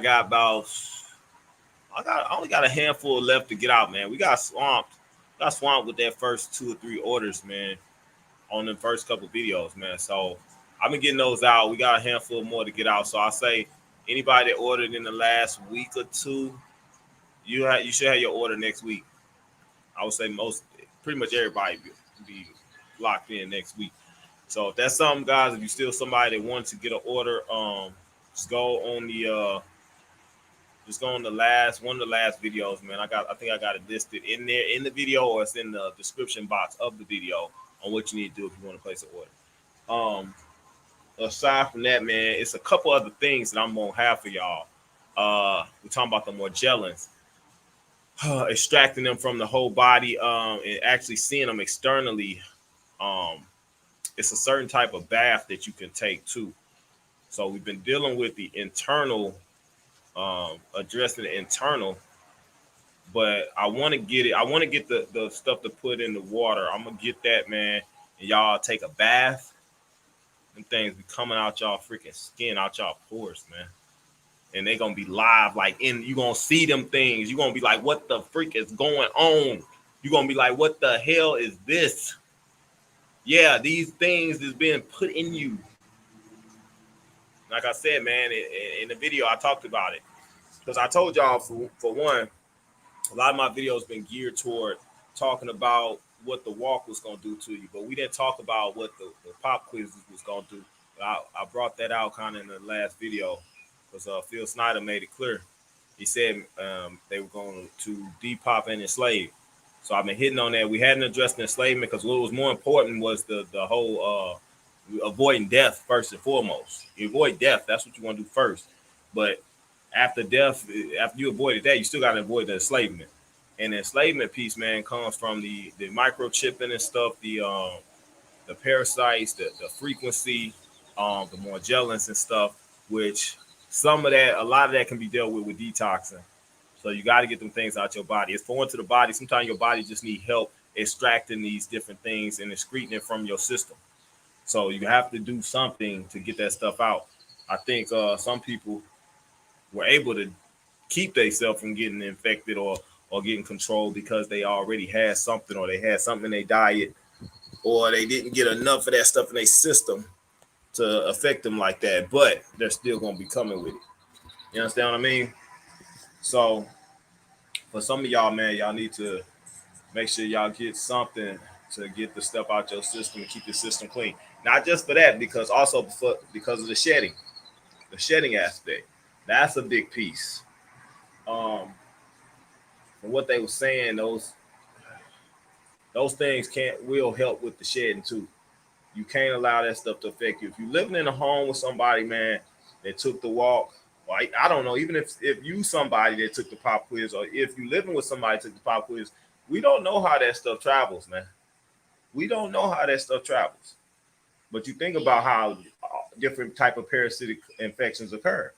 only got a handful left to get out, man. We got swamped. Got swamped with that first 2 or 3 orders, man, on the first couple videos, man. So I've been getting those out. We got a handful more to get out. So I say anybody that ordered in the last week or two, you should have your order next week. I would say pretty much everybody be locked in next week. So if that's something, guys, if you still somebody that wants to get an order, just go on the last one of the last videos, man. I think I got it listed in there in the video, or it's in the description box of the video on what you need to do if you want to place an order. Aside from that, man, it's a couple other things that I'm gonna have for y'all. We're talking about the Morgellons, extracting them from the whole body, and actually seeing them externally. It's a certain type of bath that you can take too. So we've been dealing with the internal, addressing the internal, but I want to get it. I want to get the stuff to put in the water. I'm gonna get that, man, and y'all take a bath. Them things be coming out y'all freaking skin, out y'all pores, man. And they gonna be live, like you gonna see them things. You gonna be like, what the freak is going on? You gonna be like, what the hell is this? Yeah, these things is being put in you. Like I said, man, in the video I talked about it, because I told y'all for one, a lot of my videos been geared toward talking about what the walk was gonna do to you, but we didn't talk about what the pop quizzes was gonna do. But I brought that out kind of in the last video because Phil Snyder made it clear. He said they were going to depop and enslave. So I've been hitting on that. We hadn't addressed enslavement because what was more important was the whole avoiding death first and foremost. You avoid death. That's what you want to do first. But after death, after you avoided that, you still got to avoid the enslavement. And the enslavement piece, man, comes from the microchipping and stuff, the parasites, the frequency, the Morgellons and stuff, which a lot of that can be dealt with detoxing. So you got to get them things out your body. It's foreign to the body. Sometimes your body just need help extracting these different things and excreting it from your system. So you have to do something to get that stuff out. I think some people were able to keep themselves from getting infected or getting controlled because they already had something, or they had something in their diet, or they didn't get enough of that stuff in their system to affect them like that. But they're still going to be coming with it. You understand what I mean? So for some of y'all, man, y'all need to make sure y'all get something to get the stuff out your system and keep your system clean. Not just for that, because also because of the shedding aspect. That's a big piece. From what they were saying, those things will help with the shedding too. You can't allow that stuff to affect you. If you're living in a home with somebody, man, that took the walk, or I don't know, even if you somebody that took the pop quiz, or if you living with somebody that took the pop quiz, we don't know how that stuff travels, man. We don't know how that stuff travels. But you think about how different type of parasitic infections occur.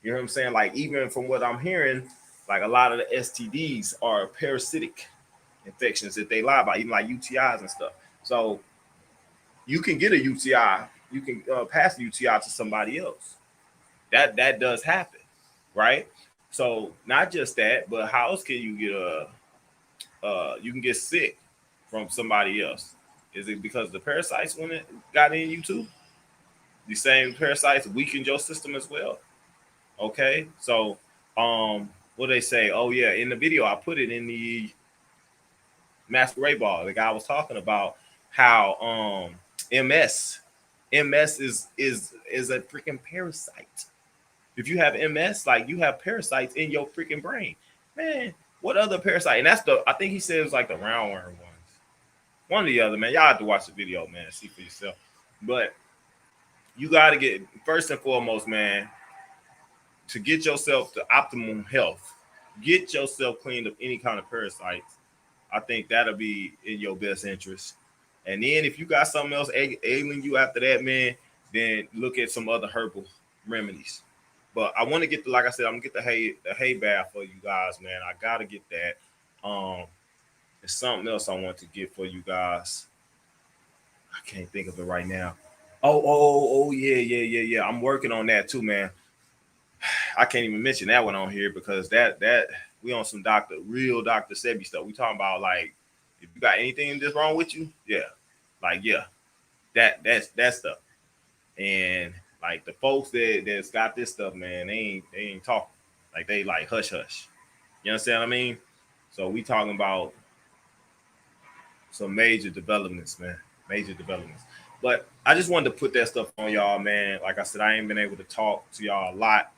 You know what I'm saying? Like, even from what I'm hearing, like a lot of the STDs are parasitic infections that they lie about, even like UTIs and stuff. So you can get a UTI, you can pass the UTI to somebody else. That does happen, right? So not just that, but how else can you get you can get sick from somebody else? Is it because the parasites when it got in you too? The same parasites weakened your system as well. Okay, so what they say? Oh yeah, in the video I put it in masquerade ball. The guy was talking about how MS MS is a freaking parasite. If you have MS, like you have parasites in your freaking brain, man. What other parasite? And that's the I think he said it was like the roundworm ones. One or the other, man. Y'all have to watch the video, man, see for yourself. But you got to get first and foremost, man, to get yourself to optimum health. Get yourself cleaned of any kind of parasites. I think that'll be in your best interest. And then if you got something else ailing you after that, man, then look at some other herbal remedies. But I want to get the like I said, I'm gonna get the hay bath for you guys, man. I gotta get that. There's something else I want to get for you guys. I can't think of it right now. Oh, yeah. I'm working on that too, man. I can't even mention that one on here because that we on some real Dr. Sebi stuff. We talking about like if you got anything that's wrong with you, yeah, like yeah, that stuff. And like the folks that's got this stuff, man, they ain't talking. Like they like hush hush. You understand what I mean? So we talking about some major developments, man. Major developments. But I just wanted to put that stuff on y'all, man. Like I said, I ain't been able to talk to y'all a lot.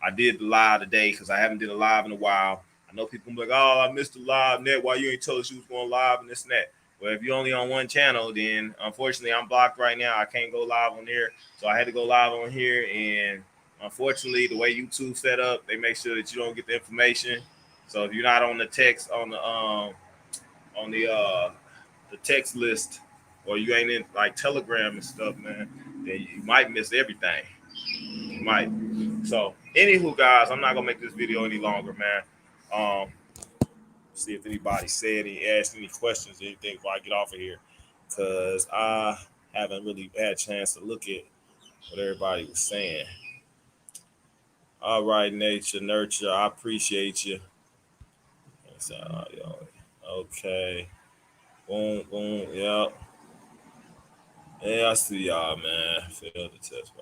I did the live today because I haven't did a live in a while. I know people be like, oh, I missed the live net. Why you ain't told us you was going live and this and that? Well, if you're only on one channel, then unfortunately I'm blocked right now. I can't go live on there. So I had to go live on here. And unfortunately, the way YouTube set up, they make sure that you don't get the information. So if you're not on the text on the text list or you ain't in like Telegram and stuff, man, then you might miss everything. You might. So, anywho, guys, I'm not gonna make this video any longer, man. See if anybody said any, asked any questions, or anything before I get off of here, because I haven't really had a chance to look at what everybody was saying. All right, nature, nurture, I appreciate you. Okay. Boom, boom, yep. Yeah, I see y'all, man. Failed the test.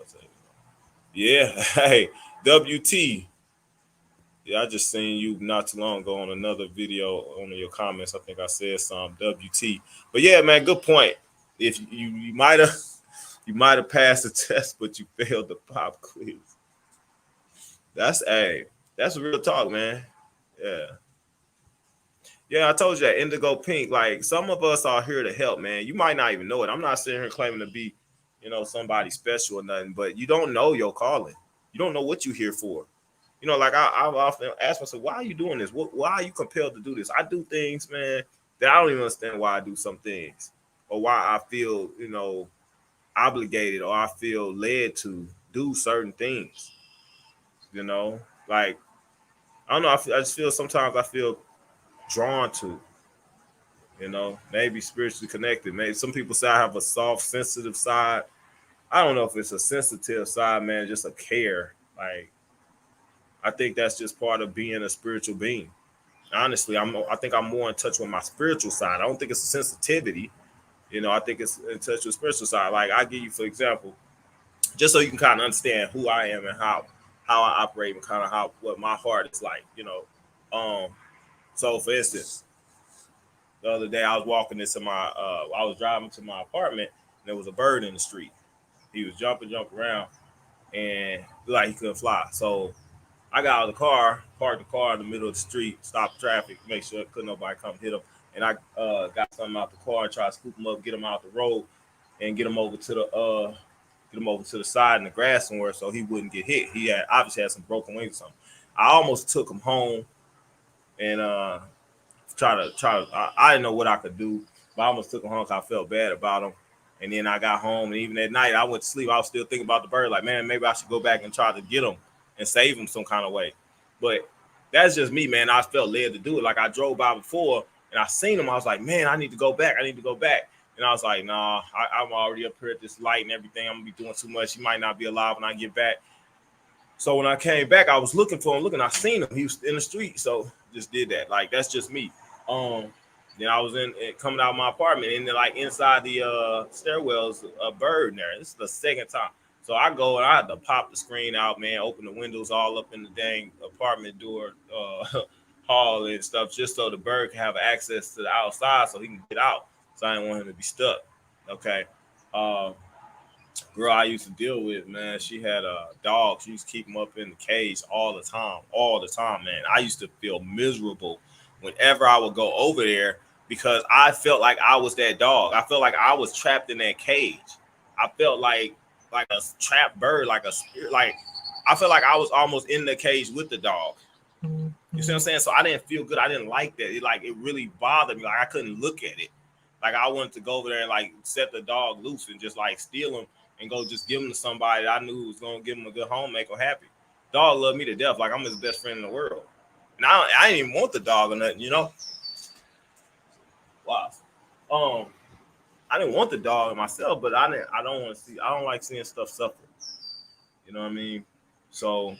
Yeah, hey, WT. Yeah, I just seen you not too long ago on another video on your comments. I think I said some WT. But yeah, man, good point. If you might have passed the test, but you failed the pop quiz. That's real talk, man. Yeah. Yeah, I told you that indigo pink. Like some of us are here to help, man. You might not even know it. I'm not sitting here claiming to be, somebody special or nothing, but you don't know your calling. You don't know what you're here for. Like I often ask myself, why are you doing this? Why are you compelled to do this? I do things, man, that I don't even understand why I do some things, or why I feel, obligated, or I feel led to do certain things. Like I don't know. I just feel sometimes I feel drawn to, maybe spiritually connected. Maybe some people say I have a soft, sensitive side. I don't know if it's a sensitive side, man, just a care. Like I think that's just part of being a spiritual being. Honestly, I think I'm more in touch with my spiritual side. I don't think it's a sensitivity. I think it's in touch with spiritual side. Like I give you, for example, just so you can kind of understand who I am and how I operate and kind of what my heart is like. So for instance, the other day I was walking into I was driving to my apartment and there was a bird in the street. He was jumping around and like he couldn't fly. So I got out of the car, parked the car in the middle of the street, stopped traffic, make sure couldn't nobody come hit him. And I got something out the car, tried to scoop him up, get him out the road, and get him over to the side in the grass somewhere so he wouldn't get hit. He had obviously had some broken wings or something. I almost took him home and I didn't know what I could do, but I almost took him home because I felt bad about him. And then I got home, and even at night I went to sleep. I was still thinking about the bird, like, man, maybe I should go back and try to get him and save him some kind of way. But that's just me, man. I felt led to do it. Like I drove by before and I seen him. I was like, man, I need to go back. And I was like, nah, I'm already up here at this light and everything. I'm gonna be doing too much. He might not be alive when I get back. So when I came back, I was looking for him. I seen him. He was in the street. So just did that. Like that's just me. Then I was coming out of my apartment, and then like inside the stairwells, a bird in there. This is the second time. So I go and I had to pop the screen out, man, open the windows all up in the dang apartment door, hall and stuff, just so the bird can have access to the outside so he can get out. So I didn't want him to be stuck. Okay. Uh, Girl I used to deal with, man, she had a dog. She used to keep him up in the cage all the time, man. I used to feel miserable whenever I would go over there because I felt like I was that dog. I felt like I was trapped in that cage. I felt like a trapped bird, like a spirit, like I felt like I was almost in the cage with the dog. You see what I'm saying? So I didn't feel good. I didn't like that. It really bothered me. Like I couldn't look at it. Like I wanted to go over there and like set the dog loose and just like steal him and go just give him to somebody that I knew was gonna give him a good home, make him happy. Dog loved me to death. Like I'm his best friend in the world. And I didn't even want the dog or nothing, you know. Wow. Um, I didn't want the dog myself, but I don't want to see. I don't like seeing stuff suffer. You know what I mean? So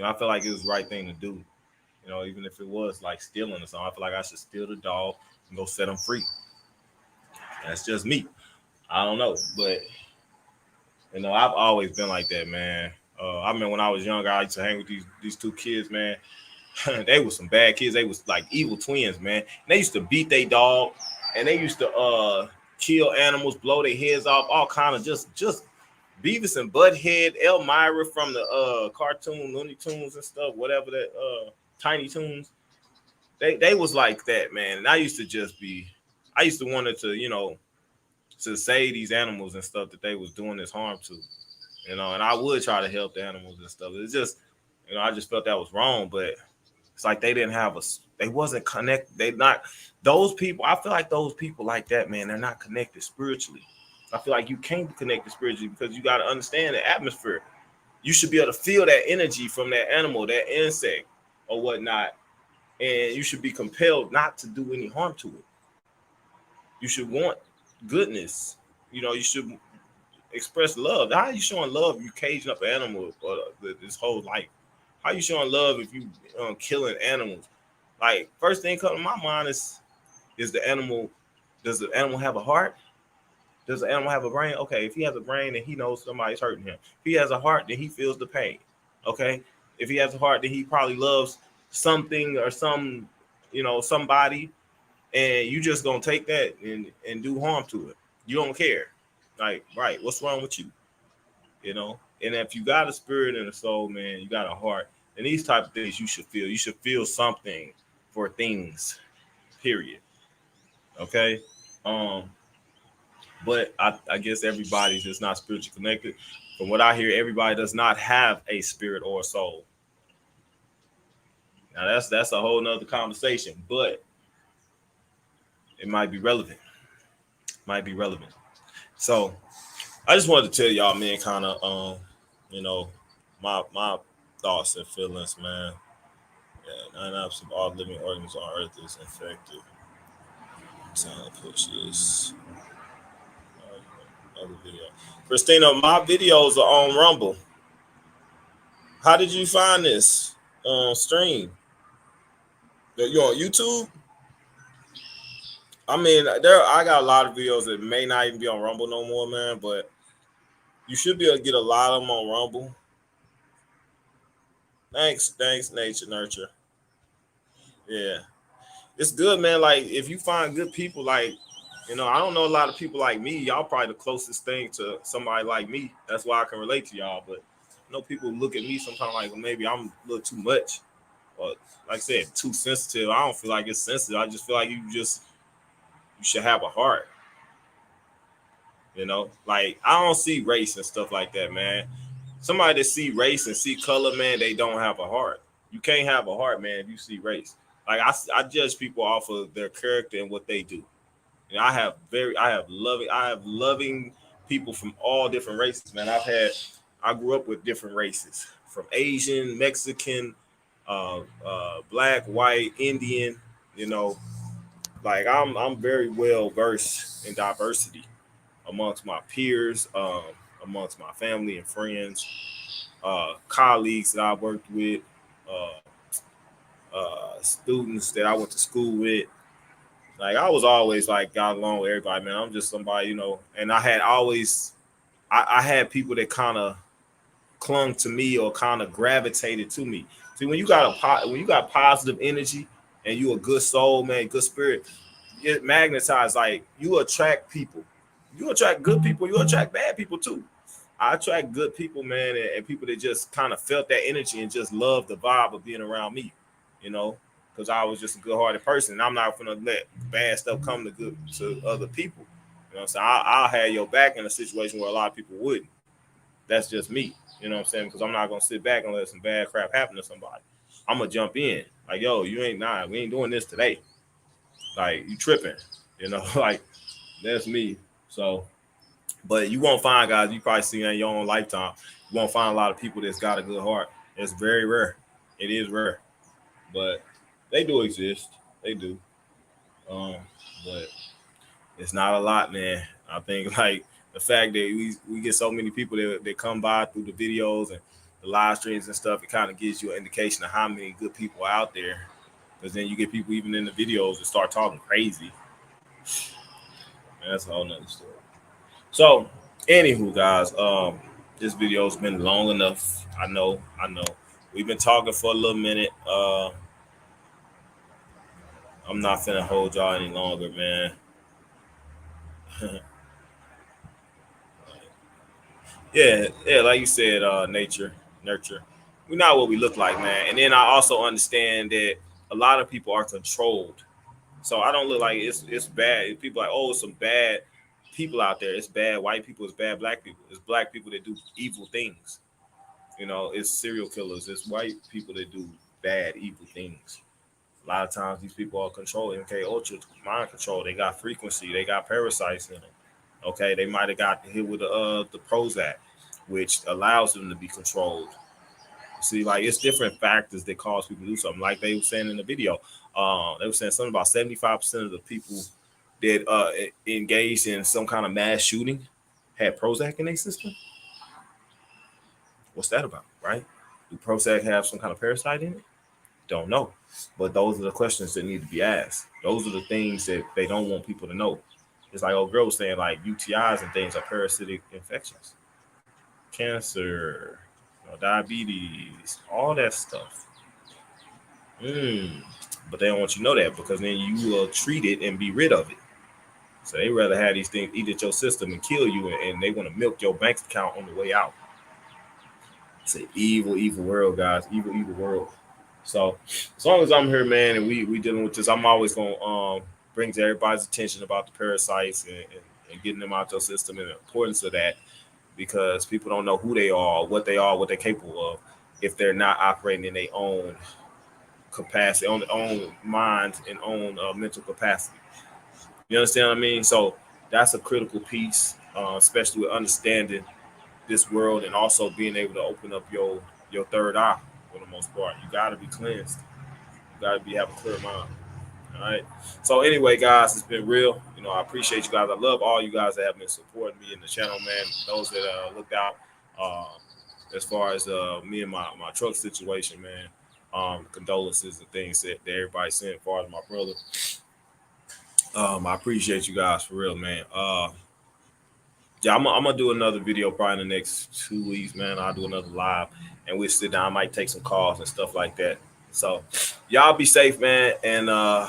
I feel like it was the right thing to do. You know, even if it was like stealing or something, I feel like I should steal the dog and go set him free. That's just me. I don't know, but I've always been like that, man. I remember when I was younger, I used to hang with these two kids, man. They were some bad kids. They was like evil twins, man. And they used to beat their dog, and they used to kill animals, blow their heads off, all kind of just Beavis and Butthead, Elmira from the cartoon Looney Tunes and stuff, whatever that Tiny Toons. They was like that, man. And I used to I used to wanted to, to save these animals and stuff that they was doing this harm to, and I would try to help the animals and stuff. It's just, I just felt that was wrong, but it's like they didn't have they wasn't connected. They not those people. I feel like those people like that, man, they're not connected spiritually. I feel like you can't be connected spiritually because you got to understand the atmosphere. You should be able to feel that energy from that animal, that insect, or whatnot, and you should be compelled not to do any harm to it. You should want goodness. You should express love. How are you showing love if you caging up an animal for this whole life? How are you showing love if you killing animals? Like first thing come to my mind is the animal. Does the animal have a heart? Does the animal have a brain? Okay, if he has a brain, then he knows somebody's hurting him. If he has a heart, then he feels the pain. Okay, if he has a heart, then he probably loves something or somebody, and you just gonna take that and do harm to it. You don't care. Like, right, what's wrong with you? And if you got a spirit and a soul, man, you got a heart, and these type of things you should feel. You should feel something for things, period. Okay. um but I guess everybody's just not spiritually connected. From what I hear, everybody does not have a spirit or a soul. Now that's a whole nother conversation, but it might be relevant. So I just wanted to tell y'all, man, kind of, you know, my thoughts and feelings, man. Yeah, 99% of all living organisms on Earth is infected. So I'll push this other video. Christina, my videos are on Rumble. How did you find this stream? You on YouTube? I mean, I got a lot of videos that may not even be on Rumble no more, man. But you should be able to get a lot of them on Rumble. Thanks, Nature Nurture. Yeah, it's good, man. Like if you find good people, like I don't know a lot of people like me. Y'all probably the closest thing to somebody like me. That's why I can relate to y'all. But people look at me sometimes like maybe I'm a little too much, or like I said, too sensitive. I don't feel like it's sensitive. I just feel like you should have a heart. Like I don't see race and stuff like that, man. Somebody that see race and see color, man, they don't have a heart. You can't have a heart, man, if you see race. Like I judge people off of their character and what they do. And I have loving people from all different races, man. I grew up with different races, from Asian, Mexican, black, white, Indian. You know, like I'm very well versed in diversity amongst my peers, amongst my family and friends, colleagues that I worked with, students that I went to school with. Like I was always like got along with everybody, man. I'm just somebody, and I had always, I had people that kind of clung to me or kind of gravitated to me. See, when you got when you got positive energy and you a good soul, man, good spirit, it magnetizes. Like you attract people. You attract good people. You attract bad people too. I attract good people, man, and people that just kind of felt that energy and just loved the vibe of being around me, you know, because I was just a good-hearted person. And I'm not gonna let bad stuff come to other people. You know what I'm saying? I'll have your back in a situation where a lot of people wouldn't. That's just me. You know what I'm saying? Because I'm not gonna sit back and let some bad crap happen to somebody. I'm gonna jump in. Like, yo, you ain't we ain't doing this today. Like, you tripping. You know, like that's me. So, but you won't find guys. You probably see in your own lifetime. You won't find a lot of people that's got a good heart. It's very rare. It is rare, but they do exist. They do. But it's not a lot, man. I think like the fact that we get so many people that come by through the videos and the live streams and stuff, it kind of gives you an indication of how many good people are out there. Because then you get people even in the videos that start talking crazy. Man, that's a whole nother story. So, anywho, guys, this video's been long enough. I know. We've been talking for a little minute. I'm not finna hold y'all any longer, man. Yeah, like you said, nature, nurture. We know what we look like, man. And then I also understand that a lot of people are controlled. So I don't look like it's bad. People are like, oh, some bad people out there. It's bad white people. It's bad black people. It's black people that do evil things. You know, it's serial killers. It's white people that do bad, evil things. A lot of times these people are controlled. MK Ultra, mind control. They got frequency. They got parasites in them. Okay, they might have got hit with the Prozac, which allows them to be controlled. See, like it's different factors that cause people to do something. Like they were saying in the video, they were saying something about 75% of the people that engaged in some kind of mass shooting had Prozac in their system. What's that about, right? Do Prozac have some kind of parasite in it? Don't know. But those are the questions that need to be asked. Those are the things that they don't want people to know. It's like old girl was saying, like UTIs and things are parasitic infections, cancer, diabetes, all that stuff. But they don't want you to know that because then you will treat it and be rid of it. So they rather have these things eat at your system and kill you, and they want to milk your bank account on the way out. It's an evil, evil world, guys. Evil, evil world. So as long as I'm here, man, and we dealing with this, I'm always gonna bring to everybody's attention about the parasites and getting them out your system and the importance of that because people don't know who they are, what they're capable of if they're not operating in their own capacity, on their own mind and own mental capacity. You understand what I mean? So that's a critical piece, especially with understanding this world and also being able to open up your third eye for the most part. You got to be cleansed. You got to have a clear mind. All right. So anyway, guys, it's been real. You know, I appreciate you guys. I love all you guys that have been supporting me in the channel, man. Those that looked out as far as me and my truck situation, man. Condolences and things that everybody sent as far as my brother. I appreciate you guys for real, man. Yeah, I'm gonna do another video probably in the next 2 weeks, man. I'll do another live and we'll sit down. I might take some calls and stuff like that. So y'all be safe, man. And I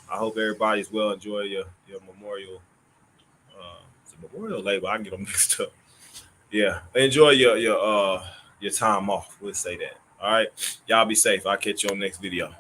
hope everybody's well. Enjoy your memorial. It's a memorial label. I can get them mixed up. Yeah. Enjoy your time off. We'll say that. All right. Y'all be safe. I'll catch you on the next video.